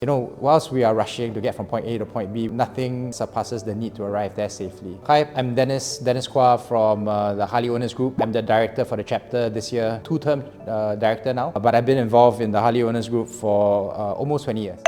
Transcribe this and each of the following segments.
Whilst we are rushing to get from point A to point B, nothing surpasses the need to arrive there safely. Hi, I'm Dennis Quah from the Harley Owners Group. I'm the director for the chapter this year, two-term director now, but I've been involved in the Harley Owners Group for almost 20 years.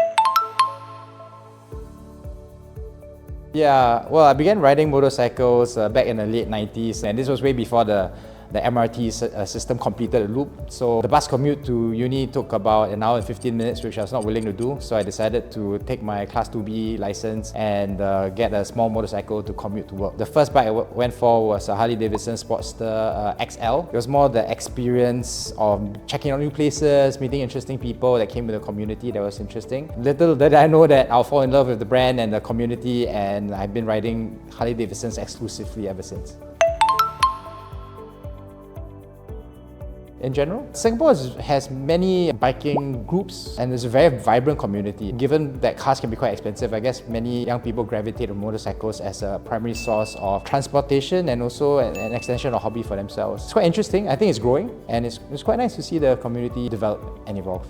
Yeah, well, I began riding motorcycles back in the late 90s, and this was way before the MRT system completed the loop. So the bus commute to uni took about an hour and 15 minutes, which I was not willing to do. So I decided to take my Class 2B license and get a small motorcycle to commute to work. The first bike I went for was a Harley Davidson Sportster XL. It was more the experience of checking out new places, meeting interesting people that came with the community that was interesting. Little did I know that I'll fall in love with the brand and the community, and I've been riding Harley Davidsons exclusively ever since. In general, Singapore has many biking groups and there's a very vibrant community. Given that cars can be quite expensive, I guess many young people gravitate to motorcycles as a primary source of transportation and also an extension of hobby for themselves. It's quite interesting. I think it's growing, and it's quite nice to see the community develop and evolve.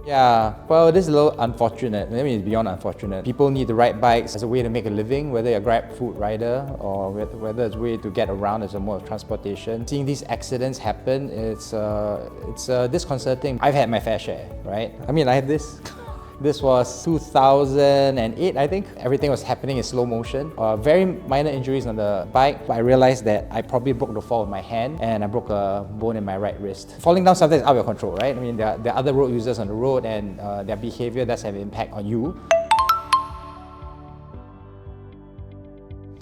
Yeah, well, this is a little unfortunate. I mean, it's beyond unfortunate. People need to ride bikes as a way to make a living, whether you're a Grab food rider or whether it's a way to get around as a mode of transportation. Seeing these accidents happen, it's disconcerting. I've had my fair share, right? I mean, I had this. This was 2008, I think. Everything was happening in slow motion. Very minor injuries on the bike, but I realized that I probably broke the fall of my hand and I broke a bone in my right wrist. Falling down sometimes is out of your control, right? I mean, there are other road users on the road, and their behavior does have an impact on you.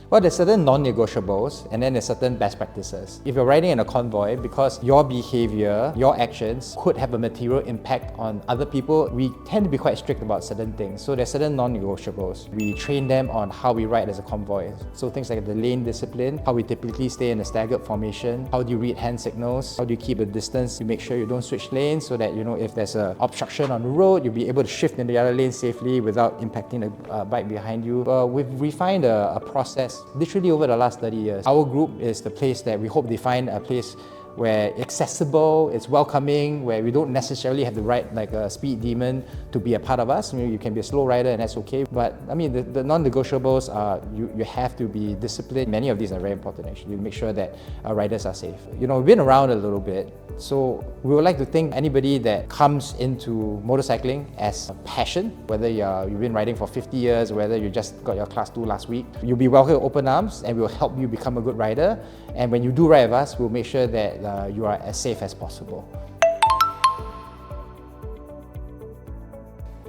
Well, there's certain non-negotiables and then there's certain best practices. If you're riding in a convoy, because your behavior, your actions could have a material impact on other people, we tend to be quite strict about certain things. So there's certain non-negotiables. We train them on how we ride as a convoy. So things like the lane discipline, how we typically stay in a staggered formation, how do you read hand signals, how do you keep a distance to make sure you don't switch lanes so that, if there's an obstruction on the road, you'll be able to shift in the other lane safely without impacting the bike behind you. We've refined a process literally over the last 30 years. Our group is the place that we hope they find a place where it's accessible, it's welcoming, where we don't necessarily have to ride like a speed demon to be a part of us. You can be a slow rider and that's okay. But I mean, the non-negotiables are you have to be disciplined. Many of these are very important actually. You make sure that our riders are safe. We've been around a little bit, so we would like to thank anybody that comes into motorcycling as a passion, whether you've been riding for 50 years, whether you just got your Class 2 last week. You'll be welcome with open arms and we'll help you become a good rider. And when you do ride with us, we'll make sure that you are as safe as possible.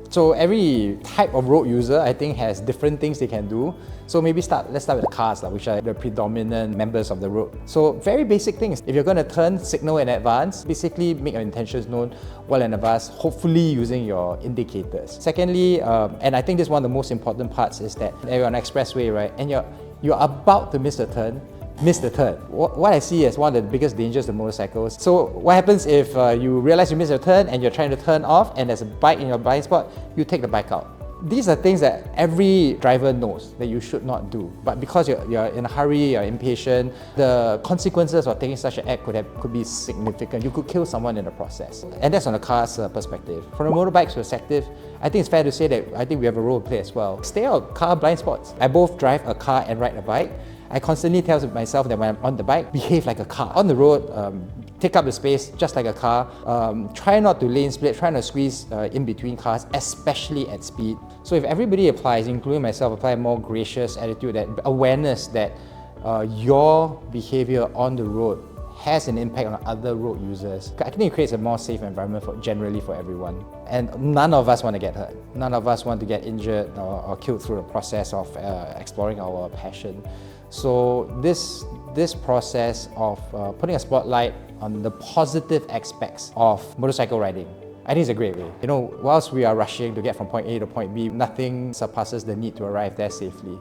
So every type of road user, I think, has different things they can do. So maybe let's start with the cars, which are the predominant members of the road. So very basic things. If you're going to turn, signal in advance. Basically make your intentions known well in advance, hopefully using your indicators. Secondly, and I think this is one of the most important parts, is that you're on an expressway, right? And you're about to miss the turn. What I see as one of the biggest dangers of motorcycles. So what happens if you realize you missed your turn and you're trying to turn off and there's a bike in your blind spot, you take the bike out. These are things that every driver knows that you should not do. But because you're in a hurry, you're impatient, the consequences of taking such an act could be significant. You could kill someone in the process. And that's on the car's perspective. From a motorbike's perspective, I think it's fair to say that I think we have a role to play as well. Stay out of car blind spots. I both drive a car and ride a bike. I constantly tell myself that when I'm on the bike, behave like a car. On the road, take up the space just like a car. Try not to lane split, try not to squeeze in between cars, especially at speed. So if everybody applies, including myself, apply a more gracious attitude, that awareness that your behavior on the road has an impact on other road users, I think it creates a more safe environment generally for everyone. And none of us want to get hurt. None of us want to get injured or killed through the process of exploring our passion. So this process of putting a spotlight on the positive aspects of motorcycle riding, I think it's a great way. Whilst we are rushing to get from point A to point B, nothing surpasses the need to arrive there safely.